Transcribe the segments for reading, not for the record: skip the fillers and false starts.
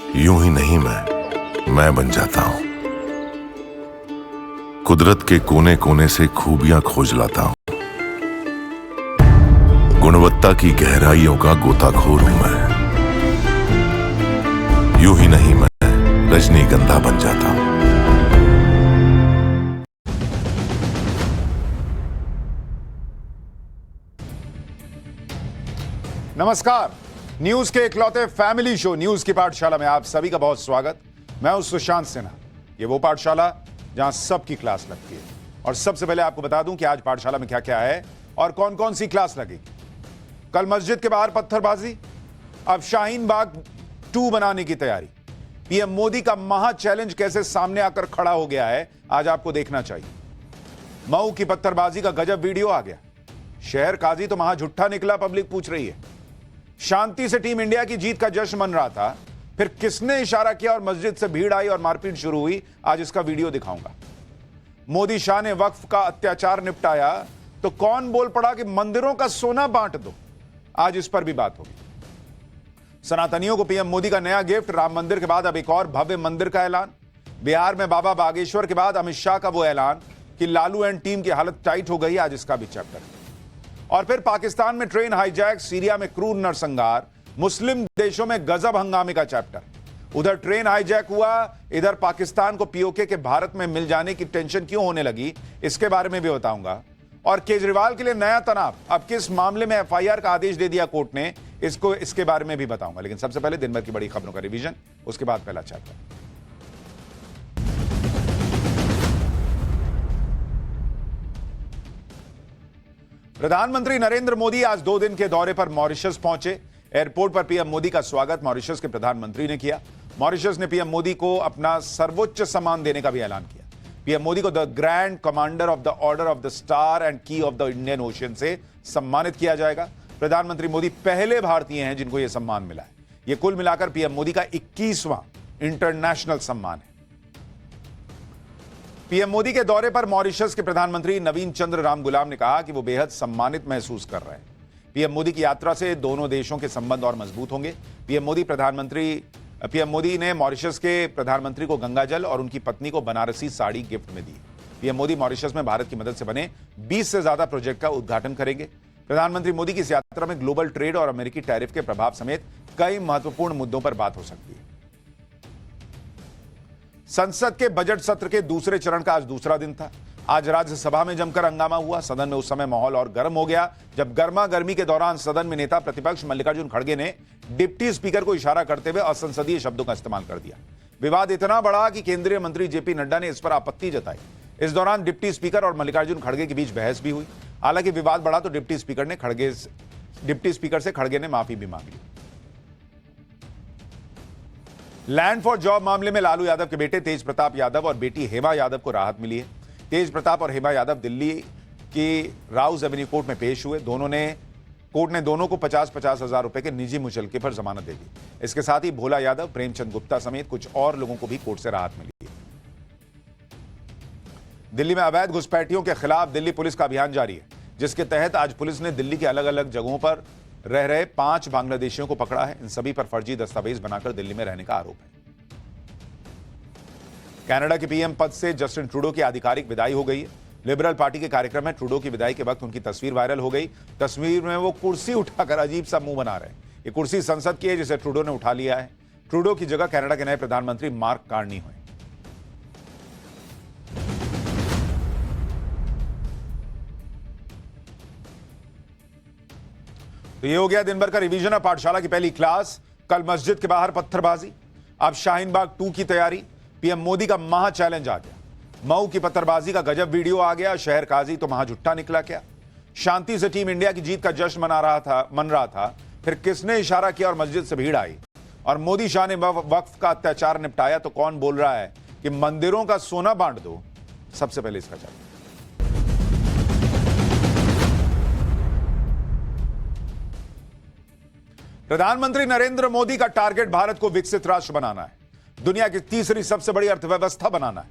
यूं ही नहीं मैं बन जाता हूं। कुदरत के कोने कोने से खूबियां खोज लाता हूं। गुणवत्ता की गहराइयों का गोताखोर हूं मैं। यूं ही नहीं मैं रजनीगंधा बन जाता हूं। नमस्कार, न्यूज के इकलौते फैमिली शो न्यूज की पाठशाला में आप सभी का बहुत स्वागत। मैं हूं सुशांत सिन्हा। ये वो पाठशाला जहां सबकी क्लास लगती है। और सबसे पहले आपको बता दूं कि आज पाठशाला में क्या क्या है और कौन कौन सी क्लास लगेगी। कल मस्जिद के बाहर पत्थरबाजी, अब शाहीन बाग 2 बनाने की तैयारी, पीएम मोदी का महा चैलेंज कैसे सामने आकर खड़ा हो गया है, आज आपको देखना चाहिए। मऊ की पत्थरबाजी का गजब वीडियो आ गया। शहर काजी तो महा झूठा निकला, पब्लिक पूछ रही है। शांति से टीम इंडिया की जीत का जश्न मन रहा था, फिर किसने इशारा किया और मस्जिद से भीड़ आई और मारपीट शुरू हुई, आज इसका वीडियो दिखाऊंगा। मोदी शाह ने वक्फ का अत्याचार निपटाया तो कौन बोल पड़ा कि मंदिरों का सोना बांट दो, आज इस पर भी बात होगी। सनातनियों को पीएम मोदी का नया गिफ्ट, राम मंदिर के बाद अब एक और भव्य मंदिर का ऐलान। बिहार में बाबा बागेश्वर के बाद अमित शाह का वो ऐलान कि लालू एंड टीम की हालत टाइट हो गई, आज इसका भी चैप्टर है। और फिर पाकिस्तान में ट्रेन हाईजैक, सीरिया में क्रूर नरसंहार, मुस्लिम देशों में गजब हंगामे का चैप्टर। उधर ट्रेन हाईजैक हुआ, इधर पाकिस्तान को पीओके के भारत में मिल जाने की टेंशन क्यों होने लगी, इसके बारे में भी बताऊंगा। और केजरीवाल के लिए नया तनाव, अब किस मामले में एफआईआर का आदेश दे दिया कोर्ट ने, इसके बारे में भी बताऊंगा। लेकिन सबसे पहले दिन भर की बड़ी खबरों का रिवीजन, उसके बाद पहला चैप्टर। प्रधानमंत्री नरेंद्र मोदी आज 2 दिन के दौरे पर मॉरिशस पहुंचे। एयरपोर्ट पर पीएम मोदी का स्वागत मॉरिशस के प्रधानमंत्री ने किया। मॉरिशस ने पीएम मोदी को अपना सर्वोच्च सम्मान देने का भी ऐलान किया। पीएम मोदी को the grand commander of the order of the star and की ऑफ द इंडियन ओशन से सम्मानित किया जाएगा। प्रधानमंत्री मोदी पहले भारतीय हैं जिनको यह सम्मान मिला है। यह कुल मिलाकर पीएम मोदी का 21वां इंटरनेशनल सम्मान है। पीएम मोदी के दौरे पर मॉरिशस के प्रधानमंत्री नवीन चंद्र राम गुलाम ने कहा कि वो बेहद सम्मानित महसूस कर रहे हैं। पीएम मोदी की यात्रा से दोनों देशों के संबंध और मजबूत होंगे। पीएम मोदी ने मॉरिशस के प्रधानमंत्री को गंगाजल और उनकी पत्नी को बनारसी साड़ी गिफ्ट में दी। पीएम मोदी मॉरिशस में भारत की मदद से बने 20 से ज्यादा प्रोजेक्ट का उद्घाटन करेंगे। प्रधानमंत्री मोदी की इस यात्रा में ग्लोबल ट्रेड और अमेरिकी टैरिफ के प्रभाव समेत कई महत्वपूर्ण मुद्दों पर बात हो सकती है। संसद के बजट सत्र के दूसरे चरण का आज दूसरा दिन था। आज राज्यसभा में जमकर हंगामा हुआ। सदन में उस समय माहौल और गर्म हो गया जब गर्मा गर्मी के दौरान सदन में नेता प्रतिपक्ष मल्लिकार्जुन खड़गे ने डिप्टी स्पीकर को इशारा करते हुए असंसदीय शब्दों का इस्तेमाल कर दिया। विवाद इतना बढ़ा कि केंद्रीय मंत्री जेपी नड्डा ने इस पर आपत्ति जताई। इस दौरान डिप्टी स्पीकर और मल्लिकार्जुन खड़गे के बीच बहस भी हुई। हालांकि विवाद बढ़ा तो डिप्टी स्पीकर से खड़गे ने माफी भी मांग ली। लैंड फॉर जॉब मामले में लालू यादव के बेटे तेज प्रताप यादव और बेटी हेमा यादव को राहत मिली है। तेज प्रताप और हेमा यादव दिल्ली की राउज एवेन्यू कोर्ट में पेश हुए। कोर्ट ने दोनों को 50-50 हजार रुपए के निजी मुचलके पर जमानत दे दी। इसके साथ ही भोला यादव, प्रेमचंद गुप्ता समेत कुछ और लोगों को भी कोर्ट से राहत मिली है। दिल्ली में अवैध घुसपैठियों के खिलाफ दिल्ली पुलिस का अभियान जारी है, जिसके तहत आज पुलिस ने दिल्ली के अलग अलग जगहों पर रह रहे 5 बांग्लादेशियों को पकड़ा है। इन सभी पर फर्जी दस्तावेज बनाकर दिल्ली में रहने का आरोप है। कनाडा के पीएम पद से जस्टिन ट्रूडो की आधिकारिक विदाई हो गई है। लिबरल पार्टी के कार्यक्रम में ट्रूडो की विदाई के वक्त उनकी तस्वीर वायरल हो गई। तस्वीर में वो कुर्सी उठाकर अजीब सा मुंह बना रहे हैं। ये कुर्सी संसद की है जिसे ट्रूडो ने उठा लिया है। ट्रूडो की जगह कनाडा के नए प्रधानमंत्री मार्क कार्नी हुए। तो ये हो गया दिन भर का रिवीजन ऑफ पाठशाला की पहली क्लास। कल मस्जिद के बाहर पत्थरबाजी, अब शाहीन बाग 2 की तैयारी, पीएम मोदी का महा चैलेंज आ गया। मऊ की पत्थरबाजी का गजब वीडियो आ गया। शहर काजी तो महा झूठा निकला क्या। शांति से टीम इंडिया की जीत का जश्न मन रहा था, फिर किसने इशारा किया और मस्जिद से भीड़ आई। और मोदी शाह ने वक्फ का अत्याचार निपटाया तो कौन बोल रहा है कि मंदिरों का सोना बांट दो। सबसे पहले इसका चर्चा। प्रधानमंत्री नरेंद्र मोदी का टारगेट भारत को विकसित राष्ट्र बनाना है, दुनिया की तीसरी सबसे बड़ी अर्थव्यवस्था बनाना है।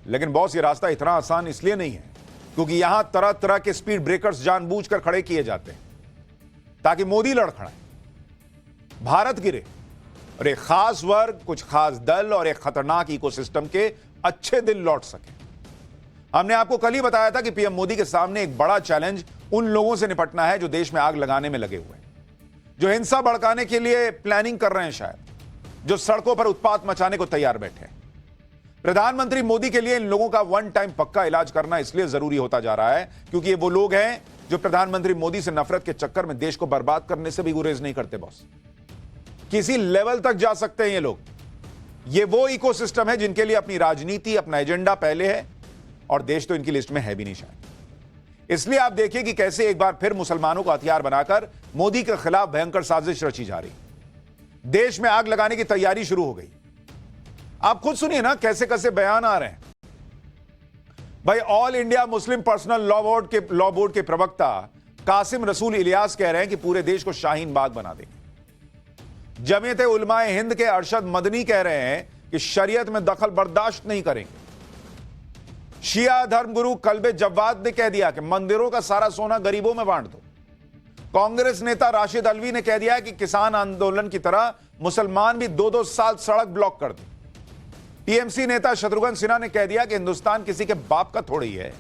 लेकिन बॉस, ये रास्ता इतना आसान इसलिए नहीं है क्योंकि यहां तरह तरह के स्पीड ब्रेकर्स जानबूझकर खड़े किए जाते हैं ताकि मोदी लड़खड़ाए, भारत गिरे, और एक खास वर्ग, कुछ खास दल और एक खतरनाक इकोसिस्टम के अच्छे दिन लौट सके। हमने आपको कल ही बताया था कि पीएम मोदी के सामने एक बड़ा चैलेंज उन लोगों से निपटना है जो देश में आग लगाने में लगे हुए हैं, जो हिंसा भड़काने के लिए प्लानिंग कर रहे हैं, शायद जो सड़कों पर उत्पात मचाने को तैयार बैठे हैं। प्रधानमंत्री मोदी के लिए इन लोगों का वन टाइम पक्का इलाज करना इसलिए जरूरी होता जा रहा है क्योंकि ये वो लोग हैं जो प्रधानमंत्री मोदी से नफरत के चक्कर में देश को बर्बाद करने से भी गुरेज नहीं करते। बॉस, किसी लेवल तक जा सकते हैं ये लोग। ये वो इकोसिस्टम है जिनके लिए अपनी राजनीति, अपना एजेंडा पहले है और देश तो इनकी लिस्ट में है भी नहीं शायद। इसलिए आप देखिए कि कैसे एक बार फिर मुसलमानों को हथियार बनाकर मोदी के खिलाफ भयंकर साजिश रची जा रही। देश में आग लगाने की तैयारी शुरू हो गई। आप खुद सुनिए ना कैसे कैसे बयान आ रहे हैं। भाई, all India Muslim personal law board के प्रवक्ता कासिम रसूल इलियास कह रहे हैं कि पूरे देश को शाहीन बाग बना देंगे। जमीयत उलमाए हिंद के अरशद मदनी कह रहे हैं कि शरीयत में दखल बर्दाश्त नहीं करेंगे। शिया धर्मगुरु कल्बे जव्वाद ने कह दिया कि मंदिरों का सारा सोना गरीबों में बांट दो। कांग्रेस नेता राशिद अलवी ने कह दिया कि किसान आंदोलन की तरह मुसलमान भी 2-2 साल सड़क ब्लॉक कर दें। टीएमसी नेता शत्रुघ्न सिन्हा ने कह दिया कि हिंदुस्तान किसी के बाप का थोड़ी है।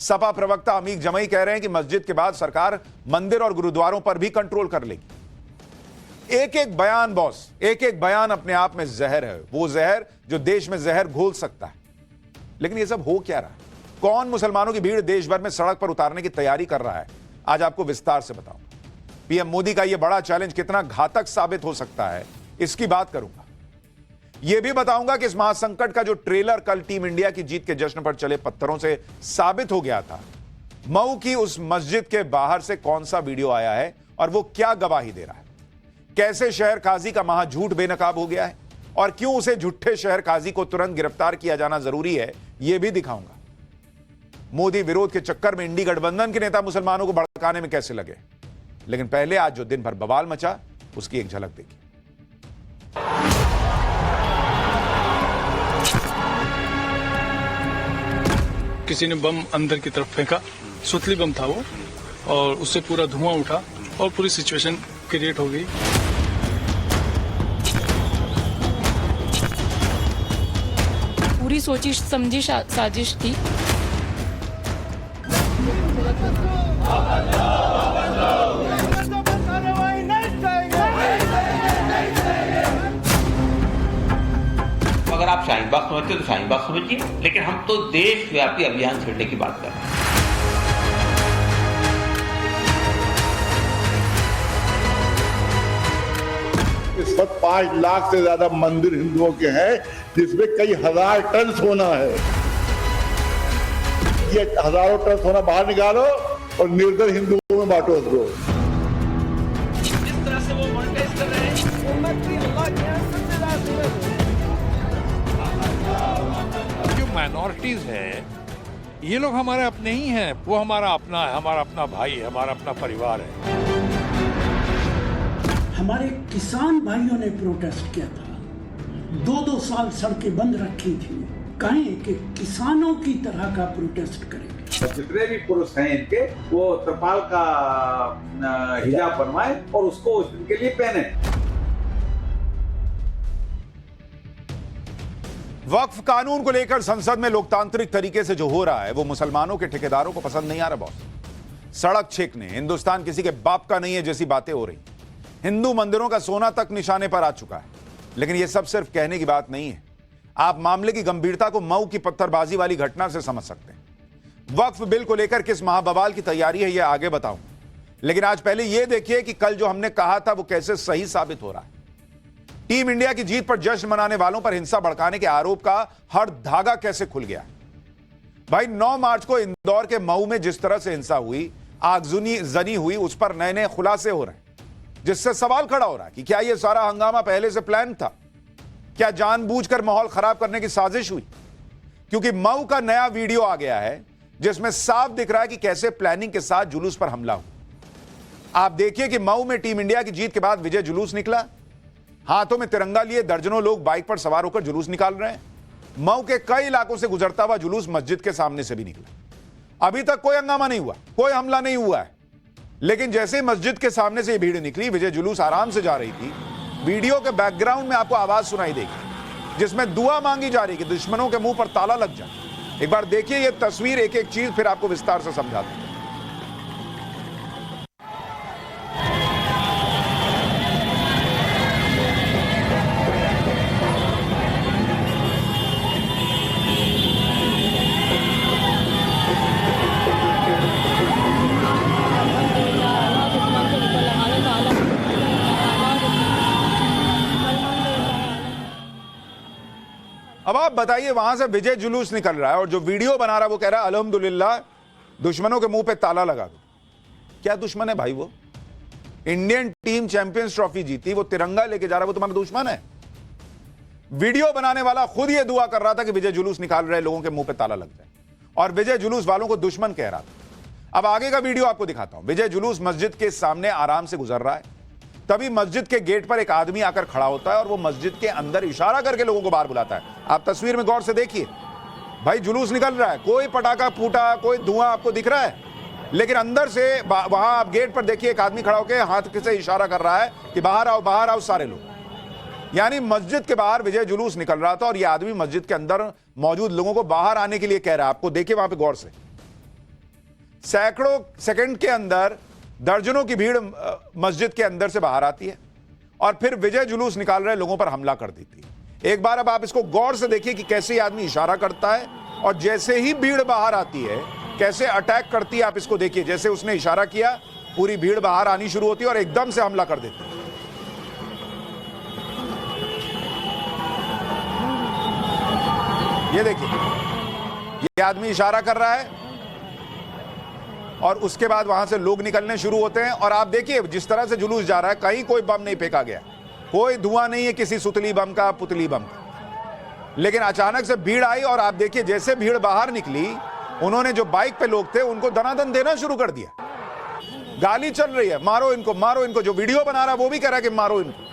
सपा प्रवक्ता अमीक जमई कह रहे हैं कि मस्जिद के बाद सरकार मंदिर और गुरुद्वारों पर भी कंट्रोल कर लेगी। एक एक बयान बॉस, एक एक बयान अपने आप में जहर है, वो जहर जो देश में जहर घोल सकता है। लेकिन ये सब हो क्या रहा है? कौन मुसलमानों की भीड़ देश भर में सड़क पर उतारने की तैयारी कर रहा है? आज आपको विस्तार से बताऊंगा। पीएम मोदी का यह बड़ा चैलेंज कितना घातक साबित हो सकता है, इसकी बात करूंगा। यह भी बताऊंगा कि इस महासंकट का जो ट्रेलर कल टीम इंडिया की जीत के जश्न पर चले पत्थरों से साबित हो गया था, मऊ की उस मस्जिद के बाहर से कौन सा वीडियो आया है और वो क्या गवाही दे रहा है। कैसे शहर काजी का महाझूठ बेनकाब हो गया है और क्यों उसे झूठे शहर काजी को तुरंत गिरफ्तार किया जाना जरूरी है, यह भी दिखाऊंगा। मोदी विरोध के चक्कर में इंडी गठबंधन के नेता मुसलमानों को भड़काने में कैसे लगे। लेकिन पहले आज जो दिन भर बवाल मचा उसकी एक झलक देखिए। किसी ने बम अंदर की तरफ फेंका, सुतली बम था वो, और उससे पूरा धुआं उठा और पूरी सिचुएशन क्रिएट हो गई। पूरी सोची समझी साजिश थी। अगर आप शाहीन बाग समझते हो तो शाहीन बाग समझिए, लेकिन हम तो देशव्यापी अभियान छेड़ने की बात कर रहे हैं। इस वक्त 5 लाख से ज्यादा मंदिर हिंदुओं के हैं, जिसमें कई हजार टन सोना है। ये हजारों टन सोना बाहर निकालो और निर्धन हिंदुओं में बांटो उसको। जिस तरह से वो मॉनिटाइज कर रहे हैं, जो माइनॉरिटीज हैं, ये लोग हमारे अपने ही हैं। वो हमारा अपना है, हमारा अपना भाई है, हमारा अपना परिवार है। हमारे किसान भाइयों ने प्रोटेस्ट किया था, 2-2 साल सड़कें बंद रखी थी। कहें कि किसानों की तरह का प्रोटेस्ट करेंगे। जितने भी पुरुष हैं इनके, वो त्रिपाल का हिजाब बनवाए और उसको उस दिन के लिए पहने। वक्फ कानून को लेकर संसद में लोकतांत्रिक तरीके से जो हो रहा है वो मुसलमानों के ठेकेदारों को पसंद नहीं आ रहा। बॉस, सड़क छेकने, हिंदुस्तान किसी के बाप का नहीं है जैसी बातें हो रही। हिंदू मंदिरों का सोना तक निशाने पर आ चुका है। लेकिन यह सब सिर्फ कहने की बात नहीं है। आप मामले की गंभीरता को मऊ की पत्थरबाजी वाली घटना से समझ सकते हैं। वक्फ बिल को लेकर किस महाबवाल की तैयारी है यह आगे बताऊं, लेकिन आज पहले यह देखिए कि कल जो हमने कहा था वो कैसे सही साबित हो रहा है। टीम इंडिया की जीत पर जश्न मनाने वालों पर हिंसा भड़काने के आरोप का हर धागा कैसे खुल गया। भाई, 9 मार्च को इंदौर के मऊ में जिस तरह से हिंसा हुई, आगजनी हुई, उस पर नए नए खुलासे हो रहे हैं, जिससे सवाल खड़ा हो रहा है कि क्या यह सारा हंगामा पहले से प्लान था? क्या जानबूझकर माहौल खराब करने की साजिश हुई? क्योंकि मऊ का नया वीडियो आ गया है जिसमें साफ दिख रहा है कि कैसे प्लानिंग के साथ जुलूस पर हमला हुआ। आप देखिए कि मऊ में टीम इंडिया की जीत के बाद विजय जुलूस निकला। हाथों में तिरंगा लिए दर्जनों लोग बाइक पर सवार होकर जुलूस निकाल रहे हैं। मऊ के कई इलाकों से गुजरता हुआ जुलूस मस्जिद के सामने से भी निकला। अभी तक कोई हंगामा नहीं हुआ, कोई हमला नहीं हुआ है। लेकिन जैसे ही मस्जिद के सामने से ये भीड़ निकली, विजय जुलूस आराम से जा रही थी, वीडियो के बैकग्राउंड में आपको आवाज सुनाई देगी जिसमें दुआ मांगी जा रही है कि दुश्मनों के मुंह पर ताला लग जाए। एक बार देखिए ये तस्वीर, एक एक चीज फिर आपको विस्तार से समझाता हूं। अब आप बताइए, वहां से विजय जुलूस निकल रहा है और जो वीडियो बना रहा है वो कह रहा है अल्हम्दुलिल्लाह दुश्मनों के मुंह पे ताला लगा दो। क्या दुश्मन है भाई? वो इंडियन टीम चैंपियंस ट्रॉफी जीती, वो तिरंगा लेके जा रहा है, वो तुम्हारा दुश्मन है? वीडियो बनाने वाला खुद ये दुआ कर रहा था कि विजय जुलूस निकाल रहे लोगों के मुंह पे ताला लग जाए और विजय जुलूस वालों को दुश्मन कह रहा था। अब आगे का वीडियो आपको दिखाता हूं। विजय जुलूस मस्जिद के सामने आराम से गुजर रहा है, तभी मस्जिद के गेट पर एक आदमी आकर खड़ा होता है और वो मस्जिद के अंदर इशारा करके लोगों को बाहर बुलाता है। आप तस्वीर में गौर से देखिए, भाई जुलूस निकल रहा है, कोई पटाखा फूटा, कोई धुआं आपको दिख रहा है, लेकिन अंदर से वहां आप गेट पर देखिए एक आदमी खड़ा होकर हाथ से इशारा कर रहा है कि बाहर आओ सारे लोग। यानी मस्जिद के बाहर विजय जुलूस निकल रहा था और यह आदमी मस्जिद के अंदर मौजूद लोगों को बाहर आने के लिए कह रहा है। आपको देखिए वहां पर गौर से, सैकड़ों सेकंड के अंदर दर्जनों की भीड़ मस्जिद के अंदर से बाहर आती है और फिर विजय जुलूस निकाल रहे लोगों पर हमला कर देती है। एक बार अब आप इसको गौर से देखिए कि कैसे ये आदमी इशारा करता है और जैसे ही भीड़ बाहर आती है कैसे अटैक करती है। आप इसको देखिए, जैसे उसने इशारा किया पूरी भीड़ बाहर आनी शुरू होती है और एकदम से हमला कर देती है। ये देखिए, ये आदमी इशारा कर रहा है और उसके बाद वहां से लोग निकलने शुरू होते हैं और आप देखिए जिस तरह से जुलूस जा रहा है, कहीं कोई बम नहीं फेंका गया, कोई धुआं नहीं है किसी सुतली बम का, पुतली बम का। लेकिन अचानक से भीड़ आई और आप देखिए जैसे भीड़ बाहर निकली, उन्होंने जो बाइक पे लोग थे उनको दनादन देना शुरू कर दिया। गाली चल रही है, मारो इनको, मारो इनको। जो वीडियो बना रहा है वो भी कह रहा है कि मारो इनको।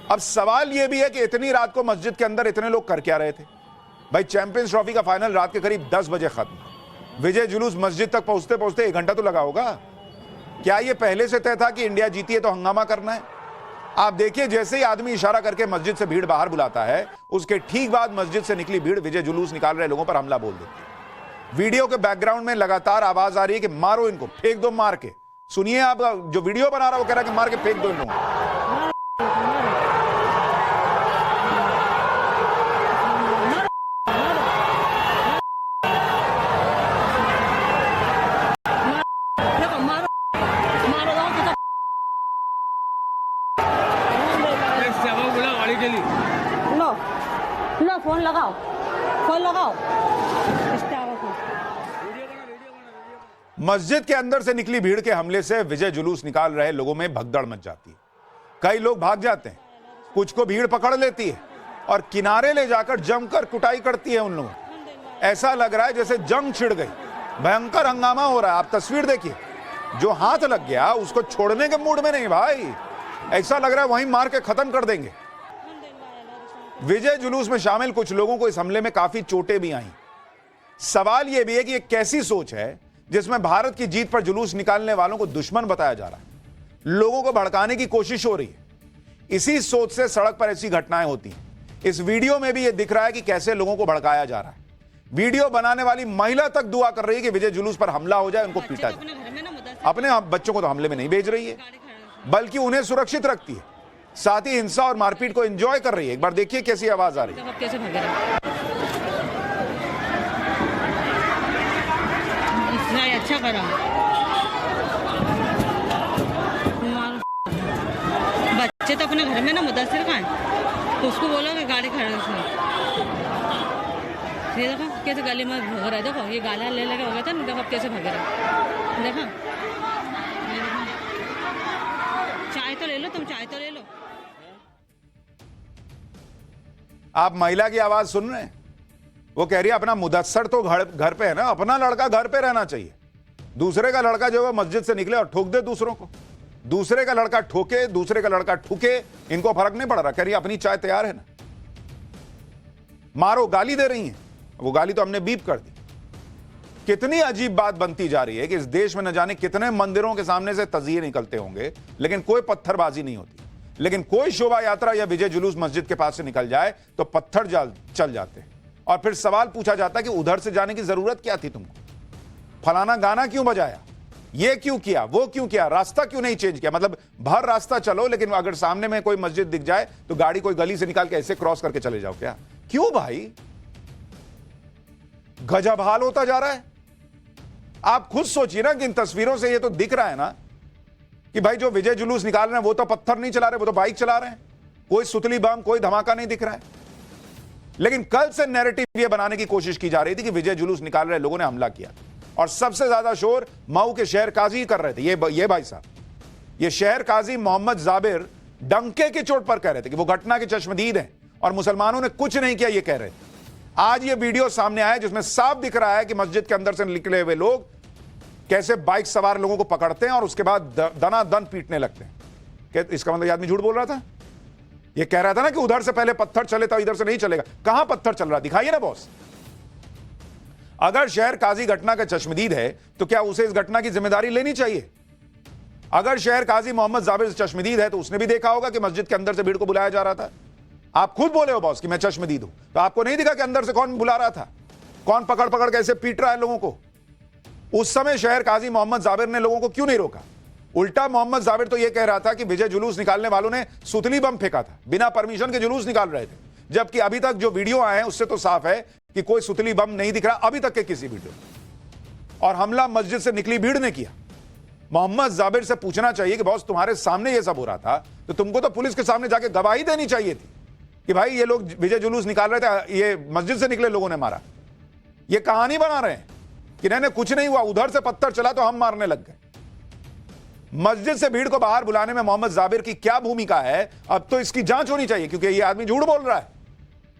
अब सवाल यह भी है कि इतनी रात को मस्जिद के अंदर इतने लोग कर क्या रहे थे? भाई चैंपियंस ट्रॉफी का फाइनल रात के करीब 10 बजे खत्म, विजय जुलूस मस्जिद तक पहुंचते पहुंचते 1 घंटा तो लगा होगा। क्या यह पहले से तय था कि इंडिया जीती है तो हंगामा करना है? आप देखिए जैसे ही आदमी इशारा करके मस्जिद से भीड़ बाहर बुलाता है, उसके ठीक बाद मस्जिद से निकली भीड़ विजय जुलूस निकाल रहे लोगों पर हमला बोल देती है। वीडियो के बैकग्राउंड में लगातार आवाज आ रही है कि मारो इनको, फेंक दो मार के। सुनिए, आप जो वीडियो बना रहा है वो कह रहा है कि मार के फेंक दो इन लोगों को। लो फोन लगाओ, फोन लगाओ। मस्जिद के अंदर से निकली भीड़ के हमले से विजय जुलूस निकाल रहे लोगों में भगदड़ मच जाती है। कई लोग भाग जाते हैं, कुछ को भीड़ पकड़ लेती है और किनारे ले जाकर जमकर कुटाई करती है उन लोगों। ऐसा लग रहा है जैसे जंग छिड़ गई, भयंकर हंगामा हो रहा है। आप तस्वीर देखिए, जो हाथ लग गया उसको छोड़ने के मूड में नहीं भाई, ऐसा लग रहा है वहीं मार के खत्म कर देंगे। विजय जुलूस में शामिल कुछ लोगों को इस हमले में काफी चोटें भी आई। सवाल यह भी है कि यह कैसी सोच है जिसमें भारत की जीत पर जुलूस निकालने वालों को दुश्मन बताया जा रहा है, लोगों को भड़काने की कोशिश हो रही है। इसी सोच से सड़क पर ऐसी घटनाएं होती हैं। इस वीडियो में भी यह दिख रहा है कि कैसे लोगों को भड़काया जा रहा है। वीडियो बनाने वाली महिला तक दुआ कर रही है कि विजय जुलूस पर हमला हो जाए, उनको पीटा जाए। अपने बच्चों को तो हमले में नहीं भेज रही है, बल्कि उन्हें सुरक्षित रखती है, साथ ही हिंसा और मारपीट को एंजॉय कर रही है। एक बार देखिए कैसी आवाज आ रही है। कैसे भाग रहा है? अच्छा करा, बच्चे तो अपने घर में ना मुदस्सिर का है, तो उसको बोलो कि गाड़ी खड़ा है। ये देखो कैसे गली में भाग रहा है, देखो ये गाला ले लेके हो गया था, देखो कैसे भाग रहा है। देखो चाय तो ले लो, तुम चाय तो ले लो। आप महिला की आवाज सुन रहे हैं? वो कह रही है अपना मुदस्सर तो घर पे है ना, अपना लड़का घर पे रहना चाहिए। दूसरे का लड़का जो है मस्जिद से निकले और ठोक दे दूसरों को, दूसरे का लड़का ठोके, दूसरे का लड़का ठुके, इनको फर्क नहीं पड़ रहा। कह रही अपनी चाय तैयार है ना, मारो। गाली दे रही हैं, वो गाली तो हमने बीप कर दी। कितनी अजीब बात बनती जा रही है कि इस देश में न जाने कितने मंदिरों के सामने से तजिए निकलते होंगे, लेकिन कोई पत्थरबाजी नहीं होती। लेकिन कोई शोभा यात्रा या विजय जुलूस मस्जिद के पास से निकल जाए तो पत्थर चल जाते हैं। और फिर सवाल पूछा जाता है कि उधर से जाने की जरूरत क्या थी तुमको? फलाना गाना क्यों बजाया, ये क्यों किया, वो क्यों किया, रास्ता क्यों नहीं चेंज किया? मतलब भर रास्ता चलो, लेकिन अगर सामने में कोई मस्जिद दिख जाए तो गाड़ी कोई गली से निकाल के ऐसे क्रॉस करके चले जाओ क्या? क्यों भाई? गजब हाल होता जा रहा है। आप खुद सोचिए ना कि इन तस्वीरों से ये तो दिख रहा है ना कि भाई जो विजय जुलूस निकाल रहे हैं वो तो पत्थर नहीं चला रहे, वो तो बाइक चला रहे हैं। कोई सुतली बम, कोई धमाका नहीं दिख रहा है। लेकिन कल से नैरेटिव ये बनाने की कोशिश की जा रही थी कि विजय जुलूस निकाल रहे लोगों ने हमला किया, और सबसे ज्यादा शोर मऊ के शहर काजी कर रहे थे। ये भाई साहब, ये शहर काजी मोहम्मद जाबिर डंके की चोट पर कह रहे थे कि वो घटना के चश्मदीद हैं और मुसलमानों ने कुछ नहीं किया, ये कह रहे थे। आज ये वीडियो सामने आया जिसमें साफ दिख रहा है कि मस्जिद के अंदर से निकले हुए लोग कैसे बाइक सवार लोगों को पकड़ते हैं और उसके बाद दनादन पीटने लगते हैं। क्या इसका मतलब ये आदमी झूठ बोल रहा था? ये कह रहा था ना कि उधर से पहले पत्थर चले तो इधर से नहीं चलेगा। कहां पत्थर चल रहा, दिखाइए ना बॉस। अगर शहर काजी घटना का चश्मदीद है तो क्या उसे इस घटना की जिम्मेदारी लेनी चाहिए? अगर शहर काजी मोहम्मद जाबिर चश्मदीद है तो उसने भी देखा होगा कि मस्जिद के अंदर से भीड़ को बुलाया जा रहा था। आप खुद बोले हो बॉस कि मैं चश्मदीद हूं, तो आपको नहीं दिखा कि अंदर से कौन बुला रहा था, कौन पकड़ पकड़ कैसे पीट रहा है लोगों को? उस समय शहर काजी मोहम्मद जाबिर ने लोगों को क्यों नहीं रोका? उल्टा मोहम्मद जाबिर तो यह कह रहा था कि विजय जुलूस निकालने वालों ने सुतली बम फेंका था, बिना परमिशन के जुलूस निकाल रहे थे। जबकि अभी तक जो वीडियो आए हैं उससे तो साफ है कि कोई सुतली बम नहीं दिख रहा अभी तक के किसी वीडियो। और हमला मस्जिद से निकली भीड़ ने किया। मोहम्मद जाबिर से पूछना चाहिए कि बॉस तुम्हारे सामने ये सब हो रहा था तो तुमको तो पुलिस के सामने जाके गवाही देनी चाहिए थी कि भाई ये लोग विजय जुलूस निकाल रहे थे, ये मस्जिद से निकले लोगों ने मारा। ये कहानी बना रहे हैं कि नहीं कुछ नहीं हुआ, उधर से पत्थर चला तो हम मारने लग गए। मस्जिद से भीड़ को बाहर बुलाने में मोहम्मद जाबिर की क्या भूमिका है, अब तो इसकी जांच होनी चाहिए, क्योंकि ये आदमी झूठ बोल रहा है।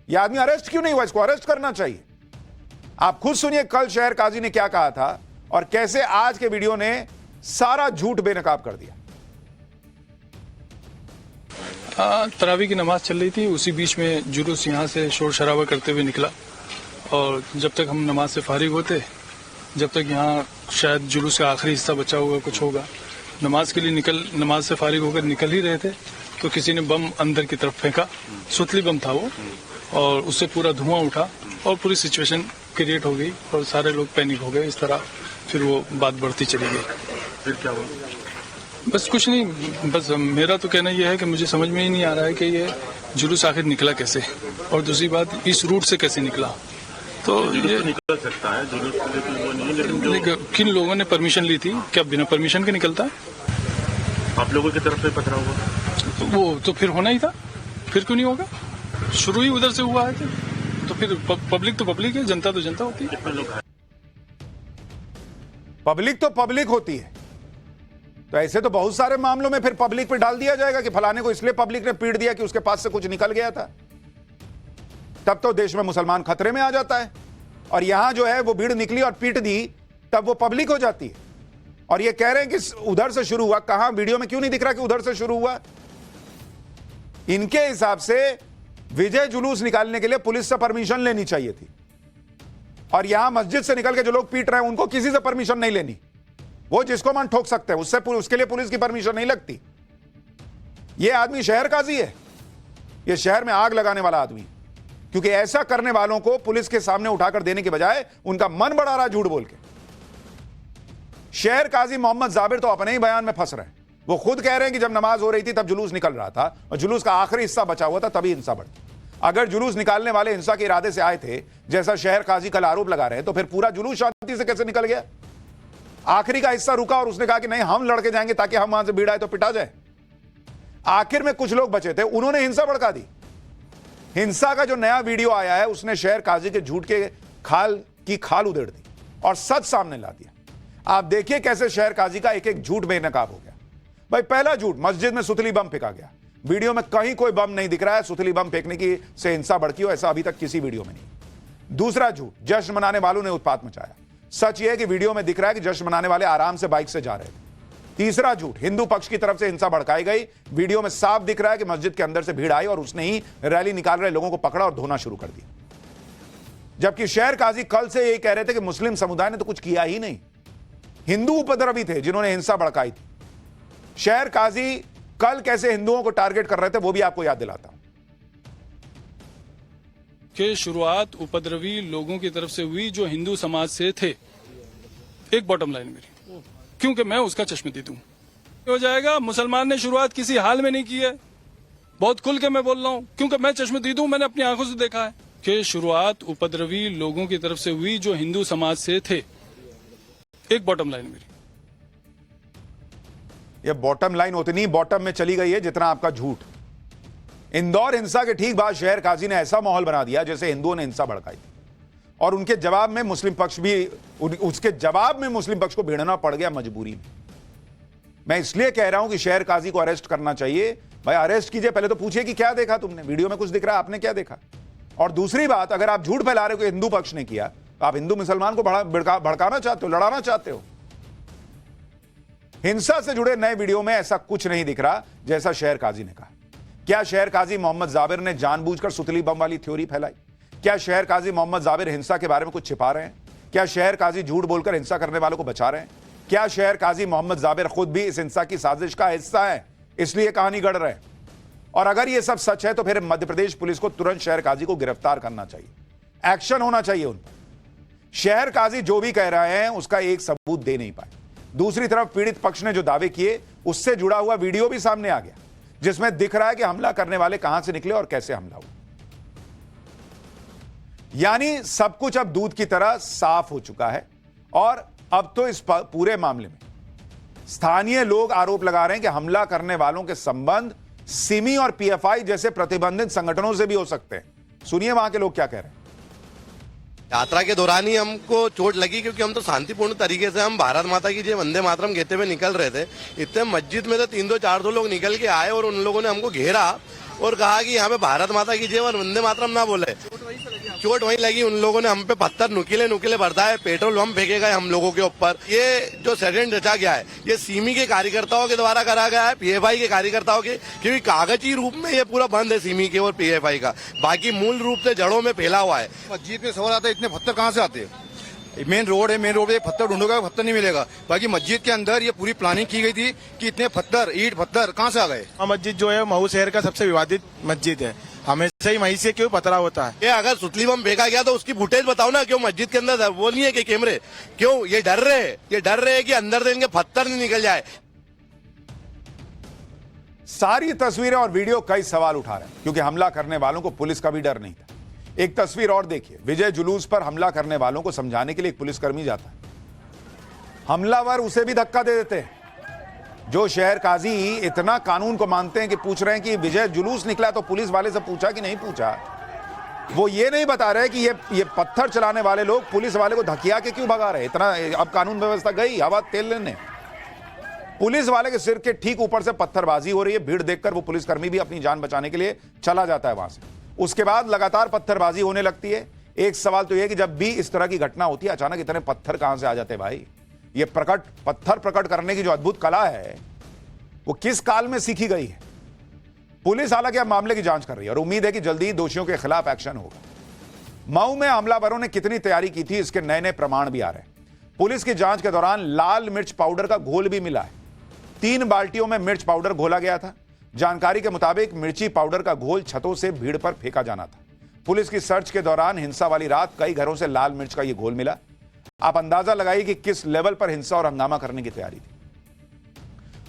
ये आदमी अरेस्ट क्यों नहीं हुआ? इसको अरेस्ट करना चाहिए। आप खुद सुनिए कल शहर काजी ने क्या कहा था और कैसे आज के वीडियो ने सारा झूठ बेनकाब कर दिया। तरावी की नमाज चल रही थी, उसी बीच में जुलूस यहाँ से शोर शराबा करते हुए निकला, और जब तक हम नमाज से फारिग होते, जब तक यहाँ शायद जुलूस का आखिरी हिस्सा बचा हुआ कुछ होगा, नमाज के लिए नमाज से फारिग होकर निकल ही रहे थे तो किसी ने बम अंदर की तरफ फेंका। सुतली बम था वो, और उससे पूरा धुआं उठा और पूरी सिचुएशन क्रिएट हो गई और सारे लोग पैनिक हो गए। इस तरह फिर वो बात बढ़ती चली गई। फिर क्या हुआ? बस कुछ नहीं, बस मेरा तो कहना यह है कि मुझे समझ में ही नहीं आ रहा है कि ये जुलूस आखिर निकला कैसे, और दूसरी बात इस रूट से कैसे निकला। तो ये निकल सकता है जुलूस, लेकिन वो नहीं। लेकिन किन लोगों ने परमिशन ली थी? क्या बिना परमिशन के निकलता? आप लोगों की तरफ से पथरा हुआ वो तो फिर होना ही था, फिर क्यों नहीं होगा? शुरू ही उधर से हुआ है तो फिर पब्लिक तो पब्लिक है, जनता तो जनता होती है। कितने लोग हैं? पब्लिक तो पब्लिक होती है, तो ऐसे तो बहुत सारे मामलों में फिर पब्लिक पे डाल दिया जाएगा कि फलाने को इसलिए पब्लिक ने पीट दिया कि उसके पास से कुछ निकल गया था। तब तो देश में मुसलमान खतरे में आ जाता है। और यहां जो है वो भीड़ निकली और पीट दी, तब वो पब्लिक हो जाती है। और ये कह रहे हैं कि उधर से शुरू हुआ, कहां वीडियो में क्यों नहीं दिख रहा कि उधर से शुरू हुआ? इनके हिसाब से विजय जुलूस निकालने के लिए पुलिस से परमिशन लेनी चाहिए थी, और यहां मस्जिद से निकल के जो लोग पीट रहे हैं उनको किसी से परमिशन नहीं लेनी। वो जिसको मन ठोक सकते हैं, उसके लिए पुलिस की परमिशन नहीं लगती। ये आदमी शहर काजी है, ये शहर में आग लगाने वाला आदमी, क्योंकि ऐसा करने वालों को पुलिस के सामने उठाकर देने के बजाय उनका मन बढ़ा रहा झूठ बोल के। शहर काजी मोहम्मद जाबिर तो अपने ही बयान में फंस रहे हैं। वो खुद कह रहे हैं कि जब नमाज हो रही थी तब जुलूस निकल रहा था और जुलूस का आखिरी हिस्सा बचा हुआ था, तभी हिंसा बढ़ती। अगर जुलूस निकालने वाले हिंसा के इरादे से आए थे, जैसा शहर काजी कल आरोप लगा रहे हैं, तो फिर पूरा जुलूस शांति से कैसे निकल गया? आखिरी का हिस्सा रुका और उसने कहा कि नहीं हम लड़के जाएंगे ताकि हम वहां से भीड़ आए तो पिटा जाए। आखिर में कुछ लोग बचे थे, उन्होंने हिंसा भड़का दी। हिंसा का जो नया वीडियो आया है उसने शहर काजी के झूठ के खाल उधेड़ दी और सच सामने ला दिया। आप देखिए कैसे शहर काजी का एक एक झूठ बेनकाब हो गया। भाई पहला झूठ, मस्जिद में सुतली बम फेंका गया। वीडियो में कहीं कोई बम नहीं दिख रहा है, सुतली बम फेंकने की से हिंसा भड़की हो ऐसा अभी तक किसी वीडियो में नहीं। दूसरा झूठ, जश्न मनाने वालों ने उत्पात मचाया। सच यह है कि वीडियो में दिख रहा है कि जश्न मनाने वाले आराम से बाइक से जा रहे थे। तीसरा झूठ, हिंदू पक्ष की तरफ से हिंसा भड़काई गई। वीडियो में साफ दिख रहा है कि मस्जिद के अंदर से भीड़ आई और उसने ही रैली निकाल रहे लोगों को पकड़ा और धोना शुरू कर दिया। जबकि शहर काजी कल से यही कह रहे थे कि मुस्लिम समुदाय ने तो कुछ किया ही नहीं, हिंदू उपद्रवी थे जिन्होंने हिंसा भड़काई थी। शहर काजी कल कैसे हिंदुओं को टारगेट कर रहे थे वो भी आपको याद दिलाता हूं कि शुरुआत उपद्रवी लोगों की तरफ से हुई जो हिंदू समाज से थे। एक बॉटम लाइन मेरी, क्योंकि मैं उसका चश्मदीद हूं। हो जाएगा, मुसलमान ने शुरुआत किसी हाल में नहीं की है, बहुत खुल के मैं बोल रहा हूं, क्योंकि मैं चश्मदीद हूं, मैंने अपनी आंखों से देखा है कि शुरुआत उपद्रवी लोगों की तरफ से हुई जो हिंदू समाज से थे। एक बॉटम लाइन मेरी, ये बॉटम लाइन उतनी बॉटम में चली गई है जितना आपका झूठ। इंदौर हिंसा के ठीक बाद शहर काजी ने ऐसा माहौल बना दिया जैसे हिंदुओं ने हिंसा भड़काई, और उनके जवाब में मुस्लिम पक्ष भी, उसके जवाब में मुस्लिम पक्ष को भिड़ना पड़ गया मजबूरी में। मैं इसलिए कह रहा हूं कि शहर काजी को अरेस्ट करना चाहिए। भाई अरेस्ट कीजिए, पहले तो पूछिए कि क्या देखा तुमने, वीडियो में कुछ दिख रहा है, आपने क्या देखा। और दूसरी बात, अगर आप झूठ फैला रहे हो कि हिंदू पक्ष ने किया, तो आप हिंदू मुसलमान को भड़काना चाहते हो, लड़ाना चाहते हो। हिंसा से जुड़े नए वीडियो में ऐसा कुछ नहीं दिख रहा जैसा शहर काजी ने कहा। क्या शहर काजी मोहम्मद जाबिर ने जानबूझकर सुतली बम वाली थ्योरी फैलाई? क्या शहर काजी मोहम्मद जाबिर हिंसा के बारे में कुछ छिपा रहे हैं? क्या शहर काजी झूठ बोलकर हिंसा करने वालों को बचा रहे हैं? क्या शहर काजी मोहम्मद जाबिर खुद भी इस हिंसा की साजिश का हिस्सा है, इसलिए कहानी गढ़ रहे हैं? और अगर यह सब सच है तो फिर मध्य प्रदेश पुलिस को तुरंत शहर काजी को गिरफ्तार करना चाहिए, एक्शन होना चाहिए उन पर। शहर काजी जो भी कह रहे हैं उसका एक सबूत दे नहीं पाए। दूसरी तरफ पीड़ित पक्ष ने जो दावे किए उससे जुड़ा हुआ वीडियो भी सामने आ गया, जिसमें दिख रहा है कि हमला करने वाले कहां से निकले और कैसे हमला हुआ। यानी सब कुछ अब दूध की तरह साफ हो चुका है। और अब तो इस पूरे मामले में स्थानीय लोग आरोप लगा रहे हैं कि हमला करने वालों के संबंध सिमी और पीएफआई जैसे प्रतिबंधित संगठनों से भी हो सकते हैं। सुनिए वहां के लोग क्या कह रहे हैं। यात्रा के दौरान ही हमको चोट लगी, क्योंकि हम तो शांतिपूर्ण तरीके से हम भारत माता की जय वंदे मातरम कहते हुए निकल रहे थे। इतने मस्जिद में तो 300-400 लोग निकल के आए और उन लोगों ने हमको घेरा और कहा कि यहाँ पे भारत माता की जय और वंदे मातरम ना बोले। चोट वहीं लगी, उन लोगों ने हम पे पत्थर नुकीले बरसाए, पेट्रोल बम फेंके गए हम लोगों के ऊपर। ये जो षड्यंत्र रचा गया है ये सीमी के कार्यकर्ताओं के द्वारा करा गया है, पीएफआई के कार्यकर्ताओं के, क्योंकि कागजी रूप में ये पूरा बंद है सीमी के और पीएफआई का, बाकी मूल रूप से जड़ों में फैला हुआ है। मस्जिद में सवाल आता है, इतने पत्थर कहाँ से आते हैं? मेन रोड है, मेन रोड पे पत्थर ढूंढोगे पत्थर नहीं मिलेगा। बाकी मस्जिद के अंदर ये पूरी प्लानिंग की गई थी कि इतने पत्थर, ईंट पत्थर कहाँ से आ गए। मस्जिद जो है मऊ शहर का सबसे विवादित मस्जिद है, हमेशा ही वहीं से क्यों पतरा होता है। ये अगर सुतली बम फेंका गया तो उसकी फुटेज बताओ ना, क्यों मस्जिद के अंदर वो नहीं है कि कैमरे, क्यों ये डर रहे हैं कि अंदर से इनके पत्थर नहीं निकल जाए। सारी तस्वीरें और वीडियो कई सवाल उठा रहे हैं, क्योंकि हमला करने वालों को पुलिस का भी डर नहीं था। एक तस्वीर और देखिए, विजय जुलूस पर हमला करने वालों को समझाने के लिए एक पुलिसकर्मी जाता है, हमलावर उसे भी धक्का दे देते हैं। जो शहर काजी इतना कानून को मानते हैं कि पूछ रहे हैं कि विजय जुलूस निकला तो पुलिस वाले से पूछा कि नहीं पूछा, वो ये नहीं बता रहे कि ये पत्थर चलाने वाले लोग पुलिस वाले को धकिया के क्यों भगा रहे। इतना अब कानून व्यवस्था गई हवा तेल लेने। पुलिस वाले के सिर के ठीक ऊपर से पत्थरबाजी हो रही है, भीड़ देखकर वो पुलिसकर्मी भी अपनी जान बचाने के लिए चला जाता है वहां से। उसके बाद लगातार पत्थरबाजी होने लगती है। एक सवाल तो यह कि जब भी इस तरह की घटना होती है अचानक इतने पत्थर कहां से आ जाते हैं भाई। ये पत्थर प्रकट करने की जो अद्भुत कला है वो किस काल में सीखी गई है। पुलिस हालांकि अब मामले की जांच कर रही है और उम्मीद है कि जल्दी ही दोषियों के खिलाफ एक्शन होगा। मऊ में हमलावरों ने कितनी तैयारी की थी इसके नए नए प्रमाण भी आ रहे हैं। पुलिस की जांच के दौरान लाल मिर्च पाउडर का घोल भी मिला है। 3 बाल्टियों में मिर्च पाउडर घोला गया था। जानकारी के मुताबिक मिर्ची पाउडर का घोल छतों से भीड़ पर फेंका जाना था। पुलिस की सर्च के दौरान हिंसा वाली रात कई घरों से लाल मिर्च का यह घोल मिला। आप अंदाजा लगाइए कि किस लेवल पर हिंसा और हंगामा करने की तैयारी थी।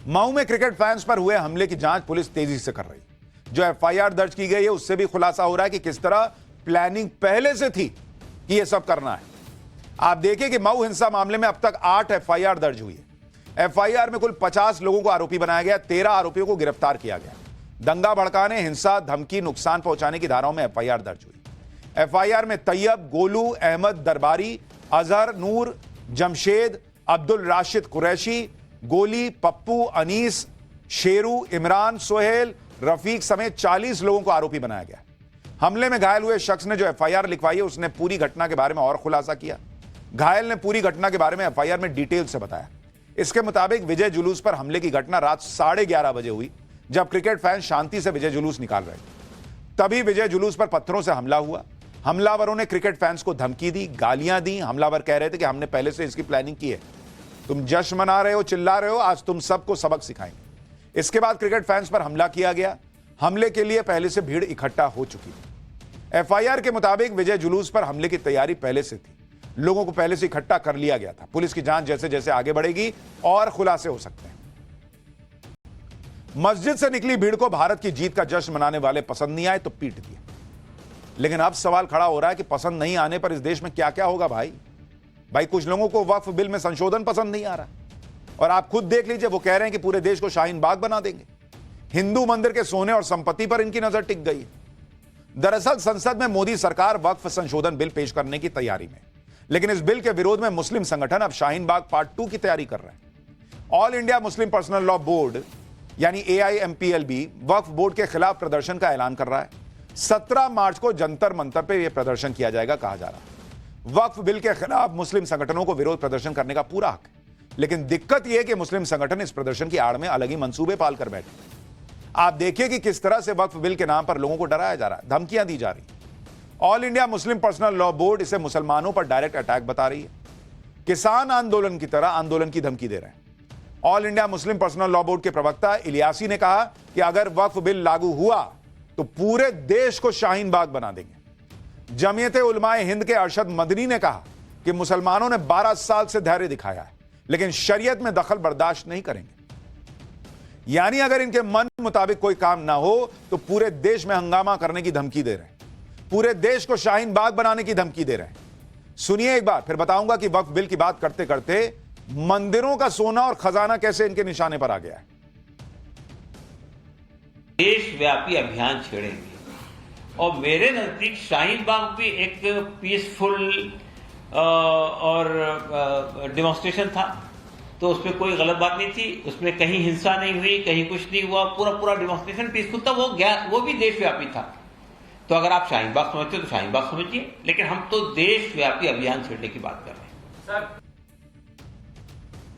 मऊ में क्रिकेट फैंस पर हुए हमले की जांच पुलिस तेजी से कर रही है। जो एफआईआर दर्ज की गई है उससे भी खुलासा हो रहा है कि किस तरह प्लानिंग पहले से थी कि यह सब करना है। आप देखिए कि मऊ हिंसा मामले में अब तक 8 एफआईआर दर्ज हुई है। एफआईआर में कुल 50 लोगों को आरोपी बनाया गया, 13 आरोपियों को गिरफ्तार किया गया। दंगा भड़काने, हिंसा, धमकी, नुकसान पहुंचाने की धाराओं में एफआईआर दर्ज हुई। एफआईआर में तैयब, गोलू, अहमद दरबारी, अजहर, नूर, जमशेद, अब्दुल राशिद कुरैशी, गोली, पप्पू, अनीस, शेरू, इमरान, सोहेल, रफीक समेत 40 लोगों को आरोपी बनाया गया। हमले में घायल हुए शख्स ने जो एफआईआर लिखवाई है उसने पूरी घटना के बारे में और खुलासा किया। घायल ने पूरी घटना के बारे में एफआईआर में डिटेल से बताया। इसके मुताबिक विजय जुलूस पर हमले की घटना रात 11:30 बजे हुई, जब क्रिकेट फैन शांति से विजय जुलूस निकाल रहे थे। तभी विजय जुलूस पर पत्थरों से हमला हुआ। हमलावरों ने क्रिकेट फैंस को धमकी दी, गालियां दी। हमलावर कह रहे थे कि हमने पहले से इसकी प्लानिंग की है, तुम जश्न मना रहे हो, चिल्ला रहे हो, आज तुम सबको सबक सिखाएंगे। इसके बाद क्रिकेट फैंस पर हमला किया गया। हमले के लिए पहले से भीड़ इकट्ठा हो चुकी थी। एफआईआर के मुताबिक विजय जुलूस पर हमले की तैयारी पहले से थी, लोगों को पहले से इकट्ठा कर लिया गया था। पुलिस की जांच जैसे जैसे आगे बढ़ेगी और खुलासे हो सकते हैं। मस्जिद से निकली भीड़ को भारत की जीत का जश्न मनाने वाले पसंद नहीं आए तो पीट दिया। लेकिन अब सवाल खड़ा हो रहा है कि पसंद नहीं आने पर इस देश में क्या क्या होगा। भाई कुछ लोगों को वक्फ बिल में संशोधन पसंद नहीं आ रहा, और आप खुद देख लीजिए, वो कह रहे हैं कि पूरे देश को शाहीन बाग बना देंगे। हिंदू मंदिर के सोने और संपत्ति पर इनकी नजर टिक गई। दरअसल संसद में मोदी सरकार वक्फ संशोधन बिल पेश करने की तैयारी में, लेकिन इस बिल के विरोध में मुस्लिम संगठन अब शाहीन बाग पार्ट 2 की तैयारी कर रहे हैं। All India Muslim personal law board यानी AIMPLB वक्फ बोर्ड के खिलाफ प्रदर्शन का ऐलान कर रहा है। 17 मार्च को जंतर मंतर पर यह प्रदर्शन किया जाएगा कहा जा रहा है। वक्फ बिल के खिलाफ मुस्लिम संगठनों को विरोध प्रदर्शन करने का पूरा हक है, लेकिन दिक्कत यह है कि मुस्लिम संगठन इस प्रदर्शन की आड़ में अलग ही मंसूबे पाल कर बैठे। आप देखिए कि किस तरह से वक्फ बिल के नाम पर लोगों को डराया जा रहा है, धमकियां दी जा रही। All India Muslim personal law board इसे मुसलमानों पर डायरेक्ट अटैक बता रही है। किसान आंदोलन की तरह आंदोलन की धमकी दे रहे हैं। All India Muslim personal law board के प्रवक्ता इलियासी ने कहा कि अगर वक्फ बिल लागू हुआ तो पूरे देश को शाहीन बाग बना देंगे। जमीयत उलमाए हिंद के अरशद मदनी ने कहा कि मुसलमानों ने 12 साल से धैर्य दिखाया है, लेकिन शरीयत में दखल बर्दाश्त नहीं करेंगे। यानी अगर इनके मन मुताबिक कोई काम ना हो तो पूरे देश में हंगामा करने की धमकी दे रहे हैं, पूरे देश को शाहीन बाग बनाने की धमकी दे रहे हैं। सुनिए एक बार, फिर बताऊंगा कि वक्फ बिल की बात करते करते मंदिरों का सोना और खजाना कैसे इनके निशाने पर आ गया है। देशव्यापी अभियान छेड़ेंगे, और मेरे नजदीक शाहीन बाग भी एक पीसफुल और डेमोन्स्ट्रेशन था, तो उसमें कोई गलत बात नहीं थी, उसमें कहीं हिंसा नहीं हुई, कहीं कुछ नहीं हुआ, पूरा डेमोन्स्ट्रेशन पीसफुल था। वो भी देशव्यापी था। तो अगर आप शाहीन बाग समझते हो तो शाहीन बाग समझिए, लेकिन हम तो देशव्यापी अभियान छेड़ने की बात कर रहे हैं।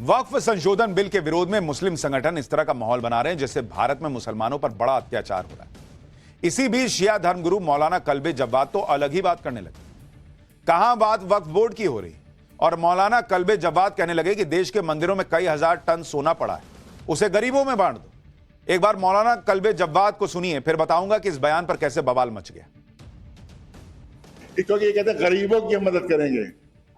वक्फ संशोधन बिल के विरोध में मुस्लिम संगठन इस तरह का माहौल बना रहे हैं जैसे भारत में मुसलमानों पर बड़ा अत्याचार हो रहा है। इसी बीच शिया धर्मगुरु मौलाना कल्बे जव्वाद तो अलग ही बात करने लगे। कहां बात वक्फ बोर्ड की हो रही, और मौलाना कल्बे जव्वाद कहने लगे कि देश के मंदिरों में कई हजार टन सोना पड़ा है, उसे गरीबों में बांट दो। एक बार मौलाना कल्बे जव्वाद को सुनिए, फिर बताऊंगा कि इस बयान पर कैसे बवाल मच गया। क्योंकि ये कहते हैं गरीबों की हम मदद करेंगे,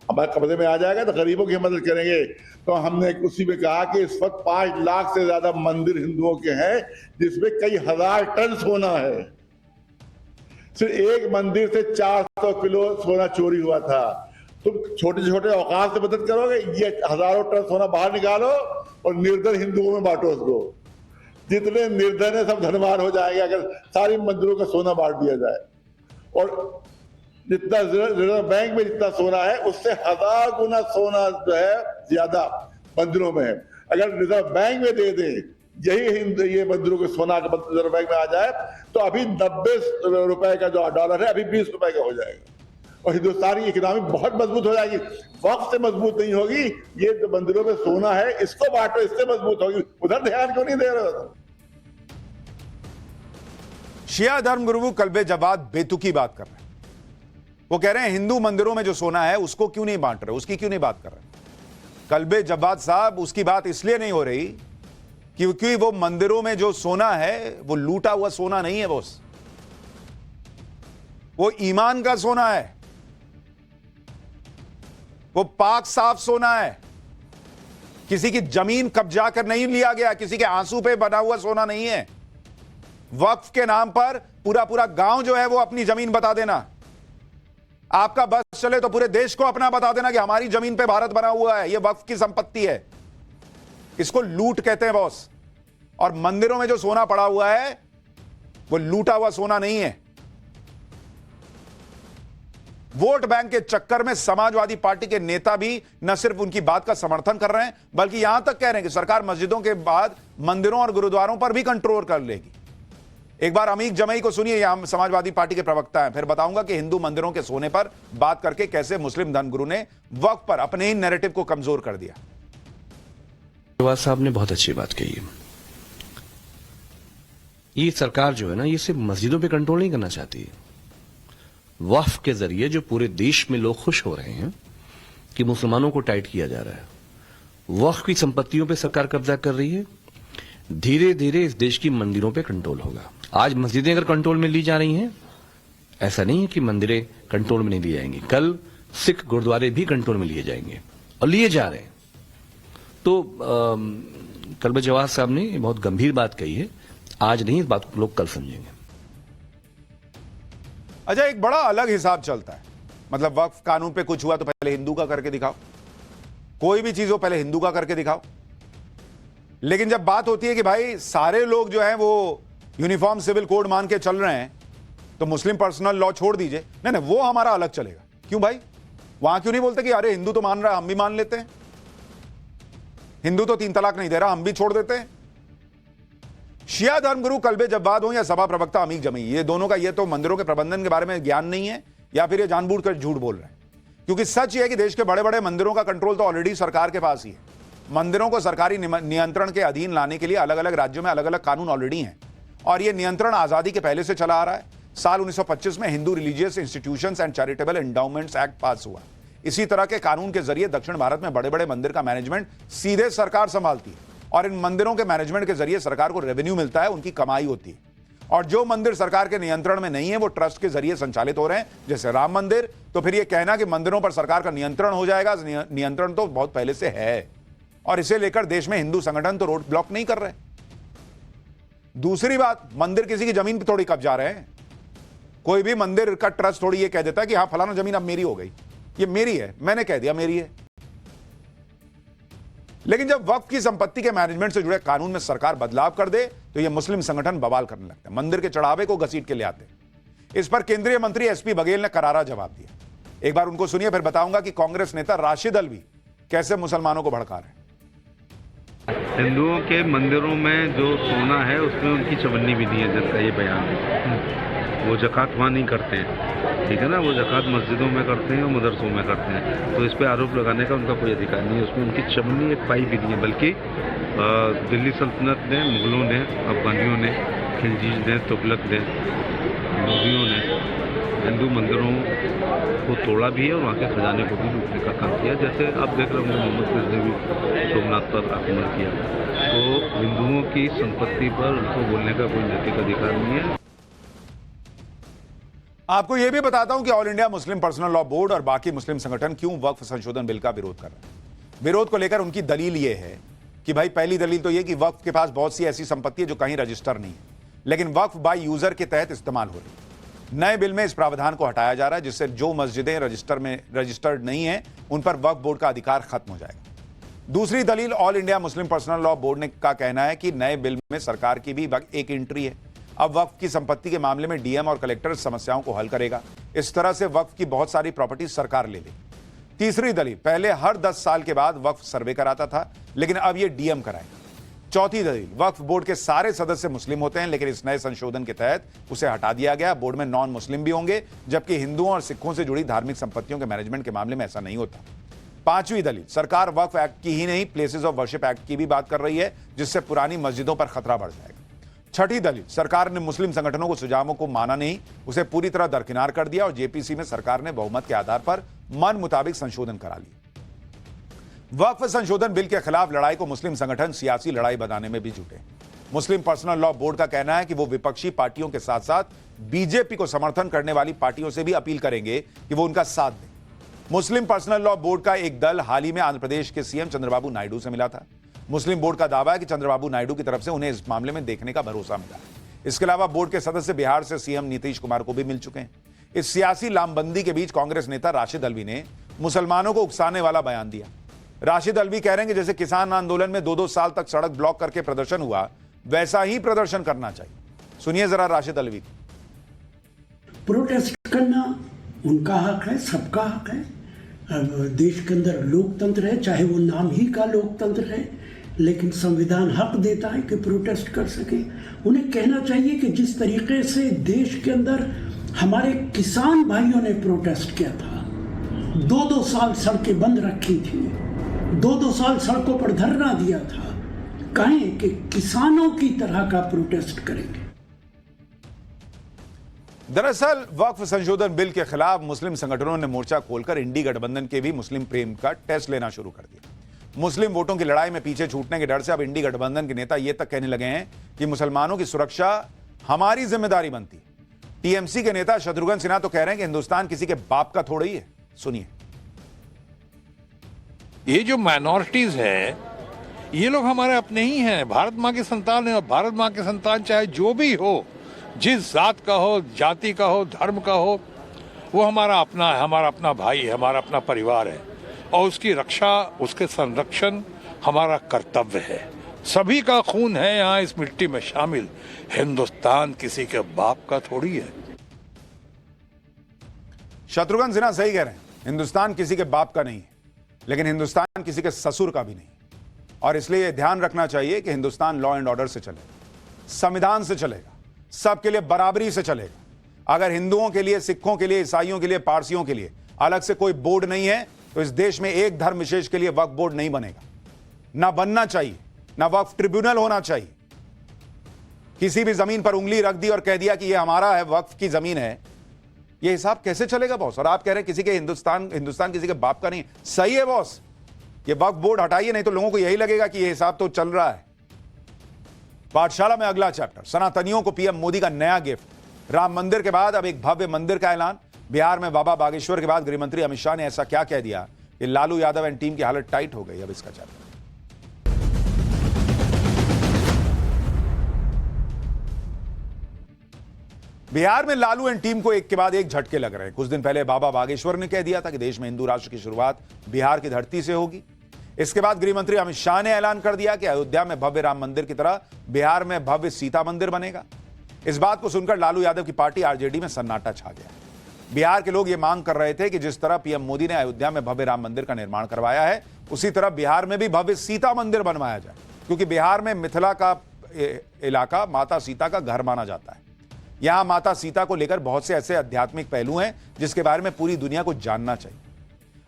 हमारे कब्जे में आ जाएगा तो गरीबों की मदद करेंगे। तो हमने उसी में कहा कि इस वक्त 5 लाख से ज्यादा मंदिर हिंदुओं के हैं, जिसमें कई हजार टन सोना है। सिर्फ एक मंदिर से 400 किलो सोना चोरी हुआ था। तुम छोटे छोटे औकात से मदद करोगे, ये हजारों टन सोना बाहर निकालो और निर्धन हिंदुओं में बांटो उसको। जितने निर्धन है सब धनवान हो जाएंगे अगर सारी मंदिरों का सोना बांट दिया जाए। और जितना रिजर्व बैंक में जितना सोना है उससे 1000 गुना सोना जो है ज्यादा मंदिरों में है। अगर रिजर्व बैंक में दे दें ये मंदिरों के सोना का रिजर्व बैंक में आ जाए तो अभी 90 रुपए का जो डॉलर है अभी 20 रुपए का हो जाएगा, और हिंदुस्तान की इकोनॉमी बहुत मजबूत हो जाएगी। वक्त से मजबूत नहीं होगी, ये जो मंदिरों में सोना है इसको बांटो, इससे मजबूत होगी। उधर ध्यान क्यों नहीं दे रहे हो? शिया धर्मगुरु कल्बे जव्वाद बेतुकी बात कर रहे हैं। वो कह रहे हैं हिंदू मंदिरों में जो सोना है उसको क्यों नहीं बांट रहे, उसकी क्यों नहीं बात कर रहे। कल्बे जव्वाद साहब, उसकी बात इसलिए नहीं हो रही क्योंकि वो मंदिरों में जो सोना है वो लूटा हुआ सोना नहीं है बॉस, वो ईमान का सोना है, वो पाक साफ सोना है। किसी की जमीन कब्जा कर नहीं लिया गया, किसी के आंसू पे बना हुआ सोना नहीं है। वक्फ के नाम पर पूरा गांव जो है वो अपनी जमीन बता देना, आपका बस चले तो पूरे देश को अपना बता देना कि हमारी जमीन पे भारत बना हुआ है, ये वक्फ की संपत्ति है। इसको लूट कहते हैं बॉस। और मंदिरों में जो सोना पड़ा हुआ है वो लूटा हुआ सोना नहीं है। वोट बैंक के चक्कर में समाजवादी पार्टी के नेता भी न सिर्फ उनकी बात का समर्थन कर रहे हैं बल्कि यहां तक कह रहे हैं कि सरकार मस्जिदों के बाद मंदिरों और गुरुद्वारों पर भी कंट्रोल कर लेगी। एक बार अमीक जमई को सुनिए, यहां समाजवादी पार्टी के प्रवक्ता हैं, फिर बताऊंगा कि हिंदू मंदिरों के सोने पर बात करके कैसे मुस्लिम धर्मगुरु ने वक्फ पर अपने ही नैरेटिव को कमजोर कर दिया। जवाद साहब ने बहुत अच्छी बात कही है। ये सरकार जो है ना, ये सिर्फ मस्जिदों पे कंट्रोल नहीं करना चाहती है, वक्फ के जरिए जो पूरे देश में लोग खुश हो रहे हैं कि मुसलमानों को टाइट किया जा रहा है, वक्फ की संपत्तियों पे सरकार कब्जा कर रही है, धीरे धीरे इस देश की मंदिरों पे कंट्रोल होगा। आज मस्जिदें अगर कंट्रोल में ली जा रही हैं, ऐसा नहीं है कि मंदिरें कंट्रोल में नहीं ली जाएंगी, कल सिख गुरुद्वारे भी कंट्रोल में लिए जाएंगे और लिए जा रहे हैं। तो कलबे जवाद साहब ने बहुत गंभीर बात कही है, आज नहीं, इस बात को लोग कल समझेंगे। अच्छा, एक बड़ा अलग हिसाब चलता है, मतलब वक्फ कानून पे कुछ हुआ तो पहले हिंदू का करके दिखाओ, कोई भी चीज हो पहले हिंदू का करके दिखाओ। लेकिन जब बात होती है कि भाई सारे लोग जो हैं वो यूनिफॉर्म सिविल कोड मान के चल रहे हैं तो मुस्लिम पर्सनल लॉ छोड़ दीजिए, नहीं वो हमारा अलग चलेगा। क्यों भाई, वहां क्यों नहीं बोलते कि अरे हिंदू तो मान रहा है, हम भी मान लेते हैं, हिंदू तो 3 तलाक नहीं दे रहा, हम भी छोड़ देते हैं। शिया धर्मगुरु कल्बे जब्बाद हो या सभा प्रवक्ता अमीर जमी, ये दोनों का ये तो मंदिरों के प्रबंधन के बारे में ज्ञान नहीं है या फिर ये जानबूझकर झूठ बोल रहे हैं। क्योंकि सच ये है कि देश के बड़े बड़े मंदिरों का कंट्रोल तो ऑलरेडी सरकार के पास ही है। मंदिरों को सरकारी नियंत्रण के अधीन लाने के लिए अलग अलग राज्यों में अलग अलग कानून ऑलरेडी हैं और यह नियंत्रण आजादी के पहले से चला आ रहा है। साल 1925 में Hindu religious institutions and charitable endowments act पास हुआ। इसी तरह के कानून के जरिए दक्षिण भारत में बड़े बड़े मंदिर का मैनेजमेंट सीधे सरकार संभालती है और इन मंदिरों के मैनेजमेंट के जरिए सरकार को रेवेन्यू मिलता है, उनकी कमाई होती है। और जो मंदिर सरकार के नियंत्रण में नहीं है वो ट्रस्ट के जरिए संचालित हो रहे हैं, जैसे राम मंदिर। तो फिर ये कहना कि मंदिरों पर सरकार का नियंत्रण हो जाएगा, नियंत्रण तो बहुत पहले से है और इसे लेकर देश में हिंदू संगठन तो रोड ब्लॉक नहीं कर रहे। दूसरी बात, मंदिर किसी की जमीन पर थोड़ी कब्जा रहे हैं, कोई भी मंदिर का ट्रस्ट थोड़ी ये कह देता है कि हाँ फलाना जमीन अब मेरी हो गई, ये मेरी है, मैंने कह दिया मेरी है। लेकिन जब वक्फ की संपत्ति के मैनेजमेंट से जुड़े कानून में सरकार बदलाव कर दे तो ये मुस्लिम संगठन बवाल करने लगते हैं, मंदिर के चढ़ावे को घसीट के ले आते हैं। इस पर केंद्रीय मंत्री एसपी बघेल ने करारा जवाब दिया। एक बार उनको सुनिए, फिर बताऊंगा कि कांग्रेस नेता राशिद अलवी कैसे मुसलमानों को भड़का रहे हैं। हिंदुओं के मंदिरों में जो सोना है उसमें उनकी चवन्नी भी नहीं है, जिसका ये बयान है। वो ज़कात वहाँ नहीं करते हैं, ठीक है ना, वो ज़कात मस्जिदों में करते हैं और मदरसों में करते हैं। तो इस पे आरोप लगाने का उनका कोई अधिकार नहीं है, उसमें उनकी चवन्नी एक पाई भी नहीं है। बल्कि दिल्ली सल्तनत ने, मुगलों ने, अफगानियों ने, खिलजी ने, तुगलक ने, लोधियों ने हिंदू मंदिरों को तोड़ा भी है और वहाँ के खजाने को भी लूटने का काम किया। जैसे आप देख रहे होंगे मोहम्मद गजनी भी सोमनाथ पर आक्रमण किया। तो हिंदुओं की संपत्ति पर उनको बोलने का कोई नैतिक अधिकार नहीं है। आपको यह भी बताता हूं कि all India Muslim personal law board और बाकी मुस्लिम संगठन क्यों वक्फ संशोधन बिल का विरोध कर रहे हैं। विरोध को लेकर उनकी दलील यह है कि भाई पहली दलील तो यह कि वक्फ के पास बहुत सी ऐसी संपत्ति है जो कहीं रजिस्टर नहीं है, लेकिन वक्फ बाय यूजर के तहत इस्तेमाल हो रही है। नए बिल में इस प्रावधान को हटाया जा रहा है, जिससे जो मस्जिदें रजिस्टर्ड नहीं है उन पर वक्फ बोर्ड का अधिकार खत्म हो जाएगा। दूसरी दलील all India Muslim personal law board ने का कहना है कि नए बिल में सरकार की भी एक एंट्री है। अब वक्फ की संपत्ति के मामले में डीएम और कलेक्टर समस्याओं को हल करेगा। इस तरह से वक्फ की बहुत सारी प्रॉपर्टी सरकार ले लेगी। तीसरी दलील, पहले हर 10 साल के बाद वक्फ सर्वे कराता था, लेकिन अब यह डीएम कराएगा। चौथी दलील, वक्फ बोर्ड के सारे सदस्य मुस्लिम होते हैं, लेकिन इस नए संशोधन के तहत उसे हटा दिया गया। बोर्ड में नॉन मुस्लिम भी होंगे, जबकि हिंदुओं और सिखों से जुड़ी धार्मिक संपत्तियों के मैनेजमेंट के मामले में ऐसा नहीं होता। पांचवी दलील, सरकार वक्फ एक्ट की ही नहीं प्लेसेस ऑफ वर्शिप एक्ट की भी बात कर रही है, जिससे पुरानी मस्जिदों पर खतरा बढ़ जाएगा। छठी दलील, सरकार ने मुस्लिम संगठनों को सुझावों को माना नहीं, उसे पूरी तरह दरकिनार कर दिया और जेपीसी में सरकार ने बहुमत के आधार पर मन मुताबिक संशोधन करा लिए। वक्फ संशोधन बिल के खिलाफ लड़ाई को मुस्लिम संगठन सियासी लड़ाई बनाने में भी जुटे। मुस्लिम पर्सनल लॉ बोर्ड का कहना है कि वो विपक्षी पार्टियों के साथ साथ बीजेपी को समर्थन करने वाली पार्टियों से भी अपील करेंगे कि वो उनका साथ दें। मुस्लिम पर्सनल लॉ बोर्ड का एक दल हाल ही में आंध्र प्रदेश के सीएम चंद्रबाबू नायडू से मिला था। मुस्लिम बोर्ड का दावा है कि चंद्रबाबू नायडू की तरफ से उन्हें इस मामले में देखने का भरोसा मिला। इसके अलावा बोर्ड के सदस्य बिहार से सीएम नीतीश कुमार को भी मिल चुके हैं। इस सियासी लामबंदी के बीच कांग्रेस नेता राशिद अलवी ने मुसलमानों को उकसाने वाला बयान दिया। राशिद अलवी कह रहे हैं कि जैसे किसान आंदोलन में 2-2 साल तक सड़क ब्लॉक करके प्रदर्शन हुआ, वैसा ही प्रदर्शन करना चाहिए। सुनिए जरा राशिद अलवी। प्रोटेस्ट करना उनका हक है, सबका हक है। देश के अंदर लोकतंत्र है, चाहे वो नाम ही का लोकतंत्र है, लेकिन संविधान हक देता है कि प्रोटेस्ट कर सके। उन्हें कहना चाहिए कि जिस तरीके से देश के अंदर हमारे किसान भाइयों ने प्रोटेस्ट किया था, 2-2 साल सड़कें बंद रखी थी, 2-2 साल सड़कों पर धरना दिया था, कहें कि किसानों की तरह का प्रोटेस्ट करेंगे। दरअसल वक्फ संशोधन बिल के खिलाफ मुस्लिम संगठनों ने मोर्चा खोलकर इंडी गठबंधन के भी मुस्लिम प्रेम का टेस्ट लेना शुरू कर दिया। मुस्लिम वोटों की लड़ाई में पीछे छूटने के डर से अब इंडी गठबंधन के नेता यह तक कहने लगे हैं कि मुसलमानों की सुरक्षा हमारी जिम्मेदारी बनती है। टीएमसी के नेता शत्रुघ्न सिन्हा तो कह रहे हैं कि हिंदुस्तान किसी के बाप का थोड़ा ही है। सुनिए। ये जो माइनॉरिटीज है ये लोग हमारे अपने ही हैं, भारत माँ की संतान है। और भारत माँ के संतान चाहे जो भी हो, जिस जात का हो, जाति का हो, धर्म का हो, वो हमारा अपना है, हमारा अपना भाई है, हमारा अपना परिवार है और उसकी रक्षा, उसके संरक्षण हमारा कर्तव्य है। सभी का खून है यहाँ इस मिट्टी में शामिल। हिंदुस्तान किसी के बाप का थोड़ी है। शत्रुघ्न सिन्हा सही कह रहे हैं, हिंदुस्तान किसी के बाप का नहीं है, लेकिन हिंदुस्तान किसी के ससुर का भी नहीं। और इसलिए यह ध्यान रखना चाहिए कि हिंदुस्तान लॉ एंड ऑर्डर से चलेगा, संविधान से चलेगा, सबके लिए बराबरी से चलेगा। अगर हिंदुओं के लिए, सिखों के लिए, ईसाइयों के लिए, पारसियों के लिए अलग से कोई बोर्ड नहीं है तो इस देश में एक धर्म विशेष के लिए वक्फ बोर्ड नहीं बनेगा, ना बनना चाहिए, ना वक्फ ट्रिब्यूनल होना चाहिए। किसी भी जमीन पर उंगली रख दी और कह दिया कि यह हमारा है, वक्फ की जमीन है, यह हिसाब कैसे चलेगा बॉस? और आप कह रहे हैं किसी के हिंदुस्तान किसी के बाप का नहीं। सही है बॉस, ये वक्फ बोर्ड हटाइए, नहीं तो लोगों को यही लगेगा कि यह हिसाब तो चल रहा है। पाठशाला में अगला चैप्टर, सनातनियों को पीएम मोदी का नया गिफ्ट। राम मंदिर के बाद अब एक भव्य मंदिर का ऐलान। बिहार में बाबा बागेश्वर के बाद गृह मंत्री अमित शाह ने ऐसा क्या कह दिया कि लालू यादव एंड टीम की हालत टाइट हो गई। अब इसका चैप्टर। बिहार में लालू एंड टीम को एक के बाद एक झटके लग रहे हैं। कुछ दिन पहले बाबा बागेश्वर ने कह दिया था कि देश में हिंदू राष्ट्र की शुरुआत बिहार की धरती से होगी। इसके बाद गृह मंत्री अमित शाह ने ऐलान कर दिया कि अयोध्या में भव्य राम मंदिर की तरह बिहार में भव्य सीता मंदिर बनेगा। इस बात को सुनकर लालू यादव की पार्टी आरजेडी में सन्नाटा छा गया। बिहार के लोग यह मांग कर रहे थे कि जिस तरह पीएम मोदी ने अयोध्या में भव्य राम मंदिर का निर्माण करवाया है, उसी तरह बिहार में भी भव्य सीता मंदिर बनवाया जाए, क्योंकि बिहार में मिथिला का इलाका माता सीता का घर माना जाता है। यहां माता सीता को लेकर बहुत से ऐसे आध्यात्मिक पहलू हैं जिसके बारे में पूरी दुनिया को जानना चाहिए।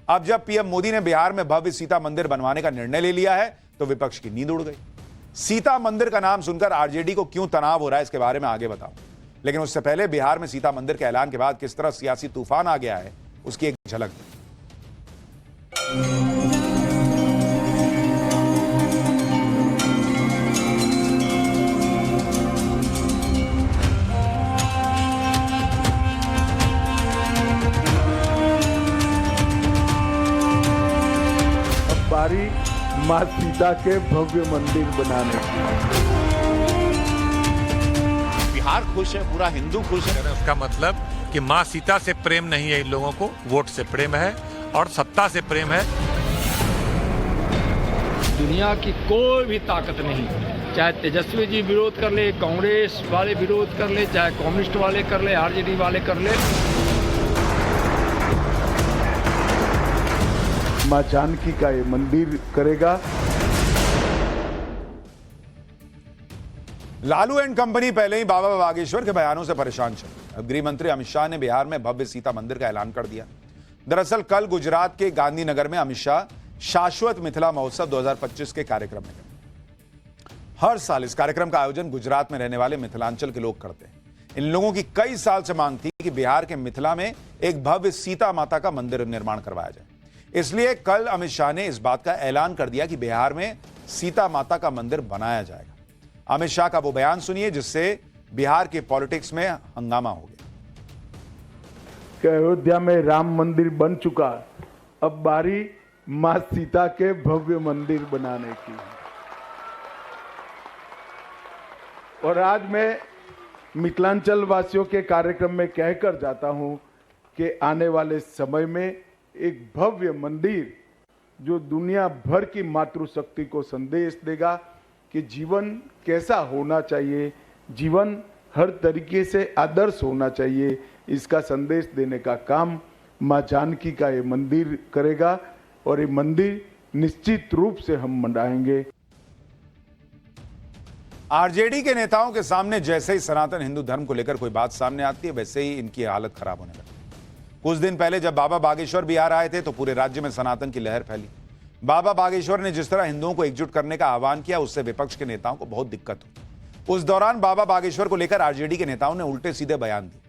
अब जब पीएम मोदी ने बिहार में भव्य सीता मंदिर बनवाने का निर्णय ले लिया है तो विपक्ष की नींद उड़ गई। सीता मंदिर का नाम सुनकर आरजेडी को क्यों तनाव हो रहा है, इसके बारे में आगे बताऊं, लेकिन उससे पहले बिहार में सीता मंदिर के ऐलान के बाद किस तरह सियासी तूफान आ गया है उसकी एक झलक। बारी माँ सीता के भव्य मंदिर बनाने की। बिहार खुश है, पूरा हिंदू खुश है। उसका मतलब कि माँ सीता से प्रेम नहीं है, इन लोगों को वोट से प्रेम है और सत्ता से प्रेम है। दुनिया की कोई भी ताकत नहीं, चाहे तेजस्वी जी विरोध कर ले, कांग्रेस वाले विरोध कर ले, चाहे कम्युनिस्ट वाले कर ले, आरजेडी वाले कर ले, माँ जानकी का ये मंदिर करेगा। लालू एंड कंपनी पहले ही बाबा बागेश्वर के बयानों से परेशान चल। अब गृह मंत्री अमित शाह ने बिहार में भव्य सीता मंदिर का ऐलान कर दिया। दरअसल कल गुजरात के गांधीनगर में अमित शाह शाश्वत मिथिला महोत्सव 2025 के कार्यक्रम में गए। हर साल इस कार्यक्रम का आयोजन गुजरात में रहने वाले मिथिलांचल के लोग करते हैं। इन लोगों की कई साल से मांग थी कि बिहार के मिथिला में एक भव्य सीता माता का मंदिर निर्माण करवाया जाए। इसलिए कल अमित शाह ने इस बात का ऐलान कर दिया कि बिहार में सीता माता का मंदिर बनाया जाएगा। अमित शाह का वो बयान सुनिए जिससे बिहार के पॉलिटिक्स में हंगामा हो गया। कि अयोध्या में राम मंदिर बन चुका, अब बारी माँ सीता के भव्य मंदिर बनाने की। और आज मैं मिथिलांचल वासियों के कार्यक्रम में कहकर जाता हूं कि आने वाले समय में एक भव्य मंदिर जो दुनिया भर की मातृशक्ति को संदेश देगा कि जीवन कैसा होना चाहिए, जीवन हर तरीके से आदर्श होना चाहिए, इसका संदेश देने का काम माँ जानकी का ये मंदिर करेगा। और ये मंदिर निश्चित रूप से हम मनाएंगे। आरजेडी के नेताओं के सामने जैसे ही सनातन हिंदू धर्म को लेकर कोई बात सामने आती है, वैसे ही इनकी हालत खराब होने लगती है। कुछ दिन पहले जब बाबा बागेश्वर बिहार आए थे तो पूरे राज्य में सनातन की लहर फैली। बाबा बागेश्वर ने जिस तरह हिंदुओं को एकजुट करने का आह्वान किया, उससे विपक्ष के नेताओं को बहुत दिक्कत हुई। उस दौरान बाबा बागेश्वर को लेकर आरजेडी के नेताओं ने उल्टे सीधे बयान दिए।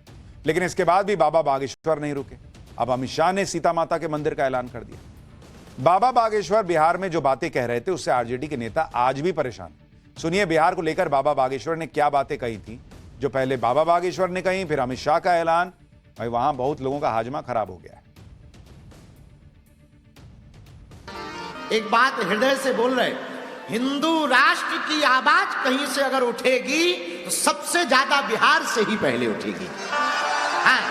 लेकिन इसके बाद भी बाबा बागेश्वर नहीं रुके। अब अमित शाह ने सीता माता के मंदिर का ऐलान कर दिया। बाबा बागेश्वर बिहार में जो बातें कह रहे थे उससे आरजेडी के नेता आज भी परेशान। सुनिए बिहार को लेकर बाबा बागेश्वर ने क्या बातें कही थी, जो पहले बाबा बागेश्वर ने कही, फिर अमित शाह का ऐलान। भाई वहां बहुत लोगों का हाजमा खराब हो गया है। एक बात हृदय से बोल रहे, हिंदू राष्ट्र की आवाज कहीं से अगर उठेगी तो सबसे ज्यादा बिहार से ही पहले उठेगी। हाँ,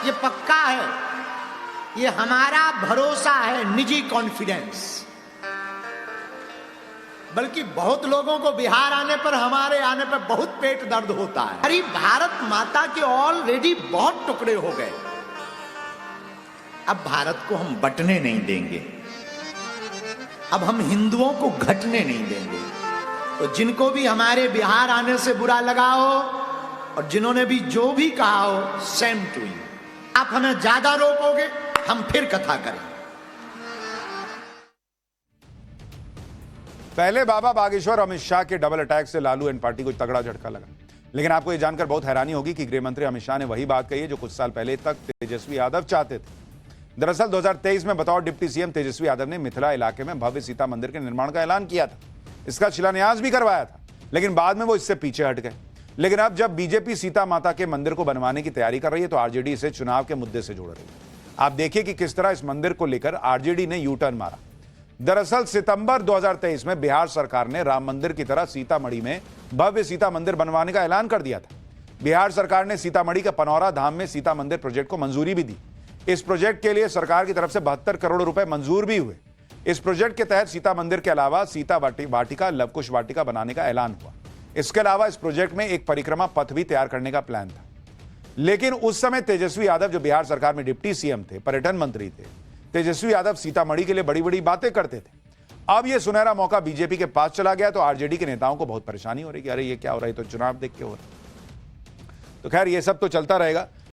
ये पक्का है, ये हमारा भरोसा है, निजी कॉन्फिडेंस। बल्कि बहुत लोगों को बिहार आने पर, हमारे आने पर बहुत पेट दर्द होता है। अरे भारत माता के ऑलरेडी बहुत टुकड़े हो गए, अब भारत को हम बंटने नहीं देंगे, अब हम हिंदुओं को घटने नहीं देंगे। तो जिनको भी हमारे बिहार आने से बुरा लगा हो और जिन्होंने भी जो भी कहा हो, सेम टू यू। आप हमें ज्यादा रोकोगे, हम फिर कथा करें। पहले बाबा बागेश्वर अमित शाह के डबल अटैक से लालू एंड पार्टी को तगड़ा झटका लगा। लेकिन आपको यह जानकर बहुत हैरानी होगी कि गृह मंत्री अमित शाह ने वही बात कही है जो कुछ साल पहले तक तेजस्वी यादव चाहते थे। दरअसल 2023 में बतौर डिप्टी सीएम तेजस्वी यादव ने मिथिला इलाके में भव्य सीता मंदिर के निर्माण का ऐलान किया था। इसका शिलान्यास भी करवाया था, लेकिन बाद में वो इससे पीछे हट गए। लेकिन अब जब बीजेपी सीता माता के मंदिर को बनवाने की तैयारी कर रही है तो आरजेडी इसे चुनाव के मुद्दे से जोड़ रही है। आप देखिए कि किस तरह इस मंदिर को लेकर आरजेडी ने यू टर्न मारा। दरअसल सितंबर 2023 में बिहार सरकार ने राम मंदिर की तरह सीतामढ़ी में भव्य सीता मंदिर बनवाने का ऐलान कर दिया था। बिहार सरकार ने सीतामढ़ी के पनौरा धाम में सीता मंदिर प्रोजेक्ट को मंजूरी भी दी। इस प्रोजेक्ट के लिए सरकार की तरफ से 72 करोड़ रुपए मंजूर भी हुए। इस प्रोजेक्ट के तहत सीता मंदिर के अलावा सीता वाटिका, लवकुश वाटिका बनाने का ऐलान हुआ। इसके अलावा इस प्रोजेक्ट में एक परिक्रमा पथ भी तैयार करने का प्लान था। लेकिन उस समय तेजस्वी यादव जो बिहार सरकार में डिप्टी सीएम थे, पर्यटन मंत्री थे, तेजस्वी यादव सीतामढ़ी के लिए बड़ी बड़ी बातें करते थे। अब यह सुनहरा मौका बीजेपी के पास चला गया तो आरजेडी के नेताओं को बहुत परेशानी हो रही कि अरे ये क्या हो रहा है, तो चुनाव देख के हो रहा है। तो खैर ये सब तो चलता रहेगा।